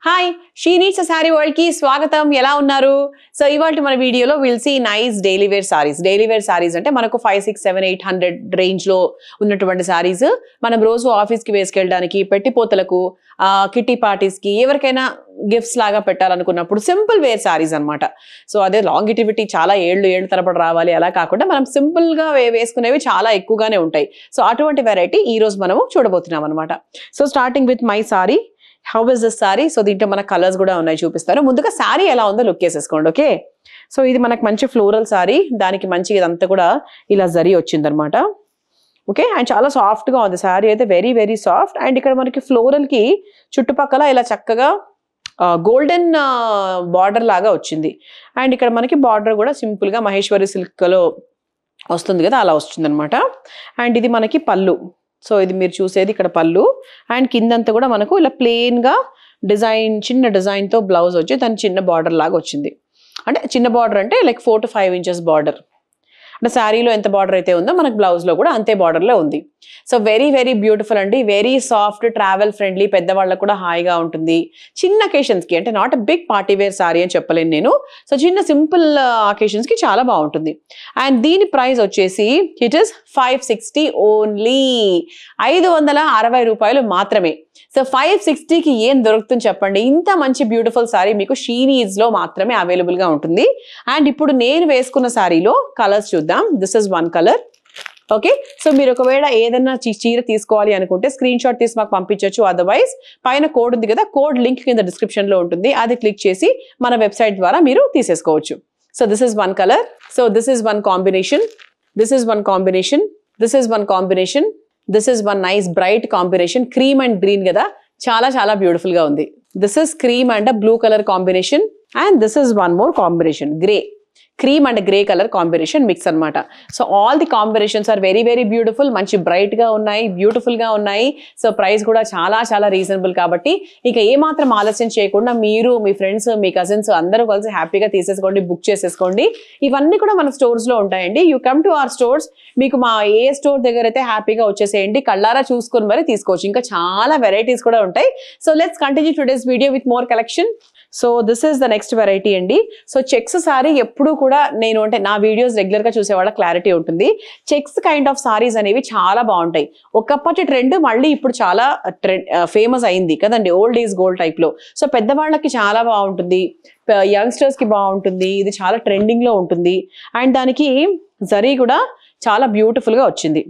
Hi she needs saree world కి స్వాగతం. ఎలా ఉన్నారు? సో ఇవాళ మన వీడియోలో will see nice daily wear sarees. Daily wear sarees అంటే మనకు 5, 6, 7, 800 రేంజ్ లో ఉన్నటువంటి సారీస్ మనం రోజు ఆఫీస్ కి వేసుకెళ్ళడానికి, పెట్టిపోతలకు, కిట్టి పార్టీస్ కి, ఎవరికైనా గిఫ్ట్స్ లాగా పెట్టాలనుకున్నప్పుడు సింపుల్ వేర్ సారీస్ అనమాట. సో అదే లాంగిటివిటీ చాలా ఏళ్ళు తరబడి రావాలి అలా కాకుండా మనం సింపుల్ గా వేసుకునేవి చాలా ఎక్కువగానే ఉంటాయి. సో అటువంటి వెరైటీ ఈ రోజు మనము చూడబోతున్నాం అనమాట. So starting with my sorry. How is this sorry? So దీంట్లో మన కలర్స్ కూడా ఉన్నాయి, చూపిస్తాను. ముందుగా సారీ ఎలా ఉందో లుక్ వేసేసుకోండి. ఓకే, సో ఇది మనకు మంచి ఫ్లోరల్ సారీ, దానికి మంచి ఇదంతా కూడా ఇలా జరీ వచ్చింది అనమాట. ఓకే, అండ్ చాలా సాఫ్ట్ గా ఉంది సారీ అయితే, వెరీ వెరీ సాఫ్ట్. అండ్ ఇక్కడ మనకి ఫ్లోరల్ కి చుట్టుపక్కల ఇలా చక్కగా గోల్డెన్ బార్డర్ లాగా వచ్చింది. అండ్ ఇక్కడ మనకి బార్డర్ కూడా సింపుల్ గా మహేశ్వరి సిల్క్ లో వస్తుంది కదా, అలా వస్తుంది అనమాట. అండ్ ఇది మనకి పళ్ళు. సో ఇది మీరు చూసేది ఇక్కడ పళ్ళు. అండ్ కిందంతా కూడా మనకు ఇలా ప్లెయిన్ గా డిజైన్, చిన్న డిజైన్ తో బ్లౌజ్ వచ్చి దాని చిన్న బార్డర్ లాగా వచ్చింది. అంటే చిన్న బార్డర్ అంటే లైక్ 4 to 5 inches బార్డర్. అంటే శారీలో ఎంత బార్డర్ అయితే ఉందో మనకు బ్లౌజ్ లో కూడా అంతే బార్డర్ లో ఉంది. సో వెరీ వెరీ బ్యూటిఫుల్ అండి, వెరీ సాఫ్ట్, ట్రావెల్ ఫ్రెండ్లీ, పెద్దవాళ్ళకు కూడా హాయిగా ఉంటుంది. చిన్న అకేషన్స్ కి, అంటే not a big party wear saree అని చెప్పలేను నేను. సో చిన్న సింపుల్ అకేషన్స్ కి చాలా బాగుంటుంది. అండ్ దీని ప్రైస్ వచ్చేసి ఇట్ ఇస్ 560 ఓన్లీ, 560 రూపాయలు మాత్రమే. సో 560కి ఏం దొరుకుతుంది చెప్పండి? ఇంత మంచి బ్యూటిఫుల్ సారీ మీకు షీ నీడ్స్ లో మాత్రమే అవైలబుల్ గా ఉంటుంది. అండ్ ఇప్పుడు నేను వేసుకున్న సారీలో కలర్స్ చూద్దాం. This is one colour. Okay, so మీరు ఒకవేళ ఏదైనా చీర తీసుకోవాలి అనుకుంటే స్క్రీన్ షాట్ తీసి మాకు పంపించవచ్చు. అదర్వైజ్ పైన కోడ్ ఉంది కదా, కోడ్ లింక్ కింద డిస్క్రిప్షన్ లో ఉంటుంది, అది క్లిక్ చేసి మన వెబ్సైట్ ద్వారా మీరు తీసేసుకోవచ్చు. So this is one colour. So this is one combination. This is one combination. This is one combination. This is one nice bright combination. Cream and green కదా, చాలా చాలా బ్యూటిఫుల్ గా ఉంది. This is cream and blue colour combination. And this is one more combination, grey. Cream and grey colour combination mix అనమాట. So all the combinations are very very beautiful. మంచి bright గా ఉన్నాయి, beautiful గా ఉన్నాయి. So price కూడా చాలా చాలా reasonable. కాబట్టి ఇక ఏమాత్రం ఆలస్యం చేయకుండా మీరు, మీ ఫ్రెండ్స్, మీ కజిన్స్ అందరూ కలిసి హ్యాపీగా తీసేసుకోండి, బుక్ చేసేసుకోండి. ఇవన్నీ కూడా మన స్టోర్స్ లో ఉంటాయండి. You come to our stores. మీకు మా ఏ స్టోర్ దగ్గర అయితే హ్యాపీగా వచ్చేసేయండి, కళ్ళారా చూసుకొని మరి తీసుకోవచ్చు. ఇంకా చాలా వెరైటీస్ కూడా ఉంటాయి. So let's continue today's video with more collection. So this is the next variety అండి. సో చెక్స్ సారీ ఎప్పుడు కూడా నేను, అంటే నా వీడియోస్ రెగ్యులర్ గా చూసేవాళ్ళ క్లారిటీ ఉంటుంది. చెక్స్ కైండ్ ఆఫ్ సారీస్ అనేవి చాలా బాగుంటాయి. ఒకప్పటి ట్రెండ్ మళ్ళీ ఇప్పుడు చాలా ఫేమస్ అయింది కదండి, ఓల్డ్ ఈజ్ గోల్డ్ టైప్ లో. సో పెద్దవాళ్ళకి చాలా బాగుంటుంది, యంగ్స్టర్స్ కి బాగుంటుంది. ఇది చాలా ట్రెండింగ్ లో ఉంటుంది. అండ్ దానికి జరీ కూడా చాలా బ్యూటిఫుల్ గా వచ్చింది.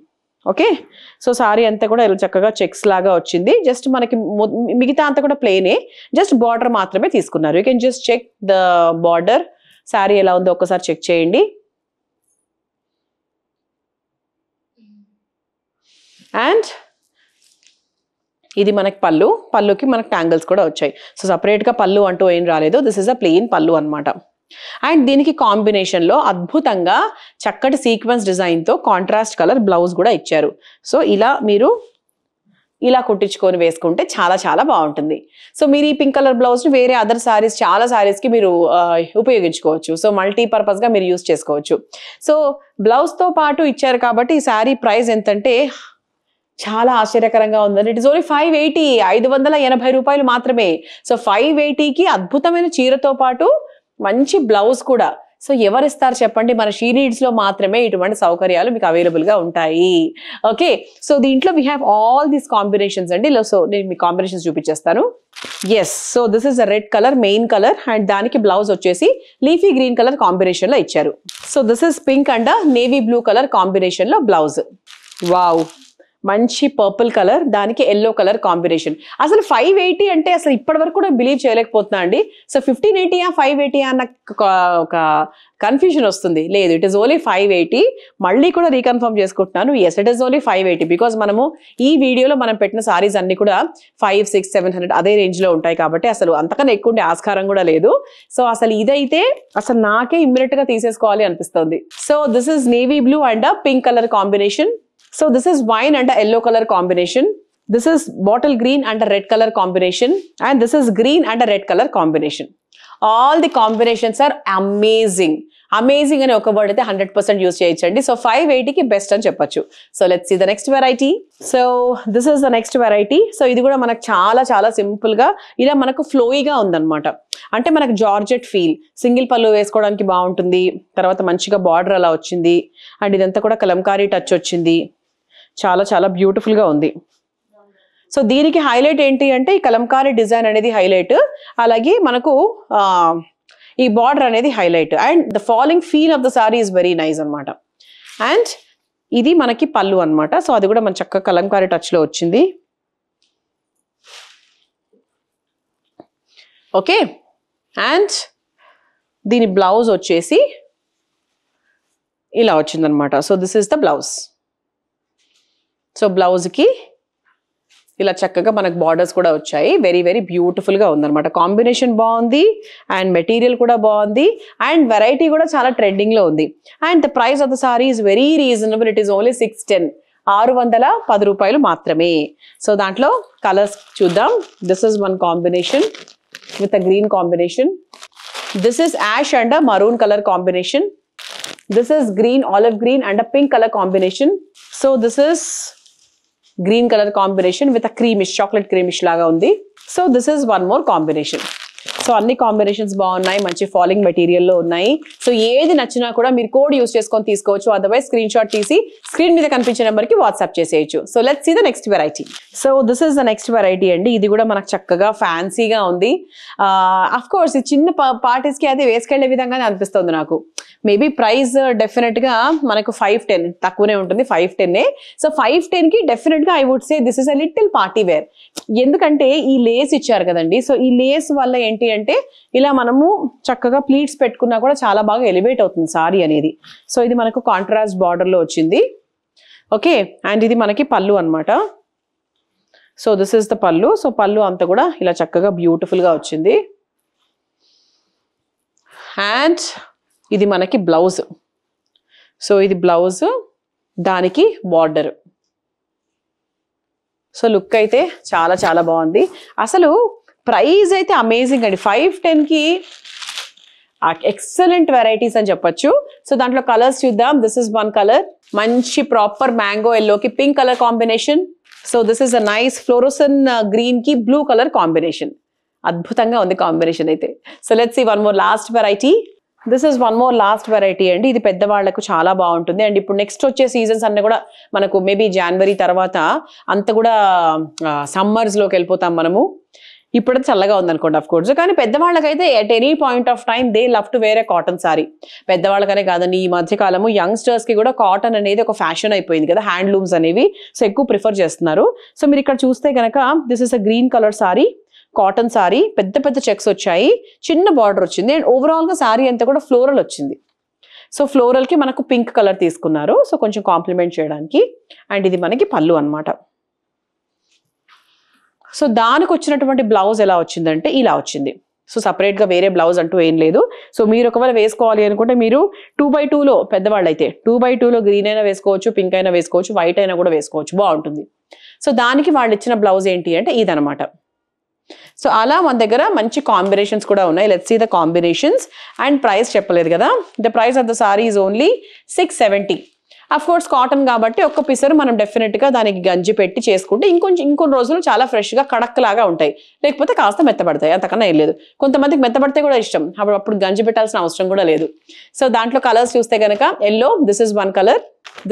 ఓకే, సో సారీ అంతా కూడా ఇలా చక్కగా చెక్స్ లాగా వచ్చింది. జస్ట్ మనకి మిగతా అంతా కూడా ప్లెయినే, జస్ట్ బార్డర్ మాత్రమే తీసుకున్నారు. You can just check the border. Saree ఎలా ఉందో ఒక్కసారి చెక్ చేయండి. అండ్ ఇది మనకి పళ్ళు. పళ్ళుకి మనకి ట్యాంగిల్స్ కూడా వచ్చాయి. సో సపరేట్ గా పళ్ళు అంటూ ఏం రాలేదు. దిస్ ఇస్ అ ప్లెయిన్ పళ్ళు అనమాట. అండ్ దీనికి కాంబినేషన్ లో అద్భుతంగా చక్కటి సీక్వెన్స్ డిజైన్ తో కాంట్రాస్ట్ కలర్ బ్లౌజ్ కూడా ఇచ్చారు. సో ఇలా మీరు ఇలా కుట్టించుకొని వేసుకుంటే చాలా చాలా బాగుంటుంది. సో మీరు ఈ పింక్ కలర్ బ్లౌజ్ ని వేరే అదర్ సారీస్, చాలా సారీస్ కి మీరు ఉపయోగించుకోవచ్చు. సో మల్టీపర్పస్ గా మీరు యూజ్ చేసుకోవచ్చు. సో బ్లౌజ్ తో పాటు ఇచ్చారు కాబట్టి ఈ సారీ ప్రైస్ ఎంతంటే చాలా ఆశ్చర్యకరంగా ఉందండి. ఇట్ ఇస్ ఓన్లీ 580, 580 రూపాయలు మాత్రమే. సో 580కి అద్భుతమైన చీరతో పాటు మంచి బ్లౌజ్ కూడా. సో ఎవరిస్తారు చెప్పండి? మన షీ నీడ్స్ లో మాత్రమే ఇటువంటి సౌకర్యాలు మీకు అవైలబుల్ గా ఉంటాయి. ఓకే, సో దీంట్లో we have all these combinations అండి. సో నేను మీ కాంబినేషన్స్ చూపించేస్తాను. Yes, so this is a red colour, main colour. And దానికి బ్లౌజ్ వచ్చేసి లీఫీ గ్రీన్ కలర్ కాంబినేషన్ లో ఇచ్చారు. So this is pink and navy blue colour combination లో బ్లౌజ్. వావ్, మంచి పర్పుల్ కలర్, దానికి ఎల్లో కలర్ కాంబినేషన్. అసలు 580 అంటే అసలు ఇప్పటి వరకు కూడా బిలీవ్ చేయలేకపోతున్నా అండి. సో 1580 580 అన్న ఒక కన్ఫ్యూజన్ వస్తుంది. లేదు, ఇట్ ఈస్ ఓన్లీ 580. మళ్ళీ కూడా రీకన్ఫర్మ్ చేసుకుంటున్నాను. Yes, it is only 580. Because మనము ఈ వీడియోలో మనం పెట్టిన సారీస్ అన్ని కూడా 500, 600, 700 అదే రేంజ్ లో ఉంటాయి కాబట్టి అసలు అంతకన్నా ఎక్కువ ఉండే ఆస్కారం కూడా లేదు. సో అసలు ఇదైతే అసలు నాకే ఇమ్మీడియట్ గా తీసేసుకోవాలి అనిపిస్తుంది. So this is navy blue and pink colour combination. So this is wine and a yellow color combination. This is bottle green and a red color combination, and this is green and a red color combination. All the combinations are amazing. Amazing అని ఒక word అయితే 100% use చేయొచ్చండి. So 580కి best అని చెప్పొచ్చు. So let's see the next variety. So this is the next variety. So ఇది కూడా మనకు చాలా చాలా సింపుల్ గా ఇలా మనకు ఫ్లోయిగా ఉందన్నమాట. అంటే మనకు జార్జెట్ ఫీల్, సింగిల్ పళ్ళు వేసుకోవడానికి బాగుంటుంది. తర్వాత మంచిగా బార్డర్ అలా వచ్చింది. అండ్ ఇదంతా కూడా కలంకారీ టచ్ వచ్చింది. చాలా చాలా బ్యూటిఫుల్ గా ఉంది. సో దీనికి హైలైట్ ఏంటి అంటే ఈ కలంకారీ డిజైన్ అనేది హైలైట్, అలాగే మనకు ఈ బార్డర్ అనేది highlight. And the falling feel of the sari is very nice అనమాట. అండ్ ఇది మనకి పళ్ళు అనమాట. సో అది కూడా మన చక్కగా కలంకారీ టచ్ లో వచ్చింది. ఓకే, అండ్ దీని బ్లౌజ్ వచ్చేసి ఇలా వచ్చిందనమాట. So this is the blouse. So బ్లౌజ్కి ఇలా చక్కగా మనకు బార్డర్స్ కూడా వచ్చాయి. వెరీ వెరీ బ్యూటిఫుల్ గా ఉందన్నమాట. కాంబినేషన్ బాగుంది అండ్ మెటీరియల్ కూడా బాగుంది అండ్ వెరైటీ కూడా చాలా ట్రెండింగ్ లో ఉంది. And the price of the saree is very reasonable. It is only 610, 610 రూపాయలు మాత్రమే. సో దాంట్లో కలర్స్ చూద్దాం. This is one combination with a green combination. This is ash and a maroon colour combination. This is green, olive green and a pink colour combination. So this is green colour combination with a creamish, chocolate creamish లాగా ఉంది. So this is one more combination. So అన్ని combinations బాగున్నాయి, మంచి falling మెటీరియల్లో ఉన్నాయి. So ఏది నచ్చినా కూడా మీరు కోడ్ యూస్ చేసుకొని తీసుకోవచ్చు. అదర్వైజ్ స్క్రీన్ షాట్ తీసి స్క్రీన్ మీద కనిపించే నెంబర్కి వాట్సాప్ చేసేయచ్చు. So let's see the next variety. So this is the next variety అండి. ఇది కూడా మనకు చక్కగా ఫ్యాన్సీగా ఉంది. అఫ్ కోర్స్ ఈ చిన్న పార్టీస్కి అది వేసుకెళ్లే విధంగానే అనిపిస్తుంది నాకు. మేబీ ప్రైస్ డెఫినెట్ గా మనకు 510 తక్కువనే ఉంటుంది, 510. సో 510కి డెఫినెట్ గా I would say this is a little party wear. ఎందుకంటే ఈ లేస్ ఇచ్చారు కదండి. సో ఈ లేస్ వల్ల ఏంటి అంటే ఇలా మనము చక్కగా ప్లీట్స్ పెట్టుకున్నా కూడా చాలా బాగా ఎలివేట్ అవుతుంది సారీ అనేది. సో ఇది మనకు కాంట్రాస్ట్ బార్డర్ లో వచ్చింది. ఓకే, అండ్ ఇది మనకి పళ్ళు అనమాట. సో దిస్ ఇస్ ద పళ్ళు. సో పళ్ళు అంతా కూడా ఇలా చక్కగా బ్యూటిఫుల్ గా వచ్చింది. అండ్ ఇది మనకి బ్లౌజ్. సో ఇది బ్లౌజ్, దానికి బార్డర్. సో లుక్ అయితే చాలా చాలా బాగుంది. అసలు ప్రైస్ అయితే అమేజింగ్ అండి. 510కి ఎక్సలెంట్ వెరైటీస్ అని చెప్పొచ్చు. సో దాంట్లో కలర్స్ చూద్దాం. దిస్ ఇస్ వన్ కలర్, మంచి ప్రాపర్ మ్యాంగో ఎల్లోకి pink colour combination. So this is a nice fluorescent green కి బ్లూ కలర్ కాంబినేషన్. అద్భుతంగా ఉంది కాంబినేషన్ అయితే. So let's see one more last variety. This is one more last variety అండి. ఇది పెద్దవాళ్లకు చాలా బాగుంటుంది. అండ్ ఇప్పుడు నెక్స్ట్ వచ్చే సీజన్స్ అన్నీ కూడా మనకు మేబీ జనవరి తర్వాత అంత కూడా సమ్మర్స్లోకి వెళ్ళిపోతాం మనము. ఇప్పుడు చల్లగా ఉందనుకోండి అఫ్ కోర్స్. కానీ పెద్దవాళ్ళకైతే at any point of time they love to wear a cotton sari. పెద్దవాళ్ళకనే కాదండి, ఈ మధ్యకాలము యంగ్స్టర్స్కి కూడా కాటన్ అనేది ఒక ఫ్యాషన్ అయిపోయింది కదా, హ్యాండ్లూమ్స్ అనేవి. సో ఎక్కువ ప్రిఫర్ చేస్తున్నారు. సో మీరు ఇక్కడ చూస్తే కనుక this is a green colour sorry, cotton sorry. పెద్ద పెద్ద చెక్స్ వచ్చాయి, చిన్న బార్డర్ వచ్చింది. అండ్ ఓవరాల్ గా సారీ అంతా కూడా ఫ్లోరల్ వచ్చింది. సో ఫ్లోరల్ కి మనకు పింక్ కలర్ తీసుకున్నారు, సో కొంచెం కాంప్లిమెంట్ చేయడానికి. అండ్ ఇది మనకి పళ్ళు అనమాట. సో దానికి వచ్చినటువంటి బ్లౌజ్ ఎలా వచ్చిందంటే ఇలా వచ్చింది. సో సపరేట్ గా వేరే బ్లౌజ్ అంటూ ఏం లేదు. సో మీరు ఒకవేళ వేసుకోవాలి అనుకుంటే మీరు 2x2లో, పెద్దవాళ్ళు అయితే 2x2లో గ్రీన్ అయినా వేసుకోవచ్చు, పింక్ అయినా వేసుకోవచ్చు, వైట్ అయినా కూడా వేసుకోవచ్చు, బాగుంటుంది. సో దానికి వాళ్ళు ఇచ్చిన బ్లౌజ్ ఏంటి అంటే ఇదనమాట. సో అలా మన దగ్గర మంచి కాంబినేషన్స్ కూడా ఉన్నాయి. Let's see the combinations. And price చెప్పలేదు కదా. The price of the sari is only 670. Of course cotton కాబట్టి ఒక్క పిసరు మనం డెఫినెట్ గా దానికి గంజి పెట్టి చేసుకుంటే ఇంకొన్ని రోజులు చాలా ఫ్రెష్ గా కడక్ లాగా ఉంటాయి. లేకపోతే కాస్త మెత్తబడతాయి, అంతకన్నా ఏం లేదు. కొంతమందికి మెత్తబడితే కూడా ఇష్టం, అప్పుడు గంజి పెట్టాల్సిన అవసరం కూడా లేదు. సో దాంట్లో కలర్స్ చూస్తే కనుక yellow, this is one colour,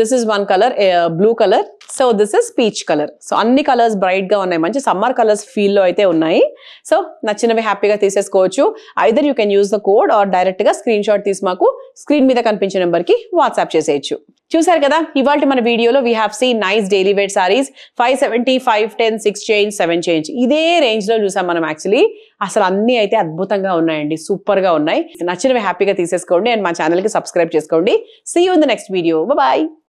this is one colour blue colour, so this is peach colour. So అన్ని కలర్స్ బ్రైట్ గా ఉన్నాయి, మంచి సమ్మర్ కలర్స్ ఫీల్ లో అయితే ఉన్నాయి. సో నచ్చినవి హ్యాపీగా తీసేసుకోవచ్చు. Either you can use the code or direct గా స్క్రీన్ షాట్ తీసి మాకు స్క్రీన్ మీద కనిపించే నెంబర్ కి వాట్సాప్ చేసేయచ్చు. చూసారు కదా, ఇవాళ మన వీడియోలో we have seen nice daily wear saris 570, 510, 6 change, 7 change, ఇదే రేంజ్ లో చూసాం మనం. యాక్చువల్లీ అసలు అన్ని అయితే అద్భుతంగా ఉన్నాయండి, సూపర్ గా ఉన్నాయి. నచ్చినవి హ్యాపీగా తీసేసుకోండి అండ్ మా ఛానల్ కి సబ్స్క్రైబ్ చేసుకోండి. See you in the next video. Bye.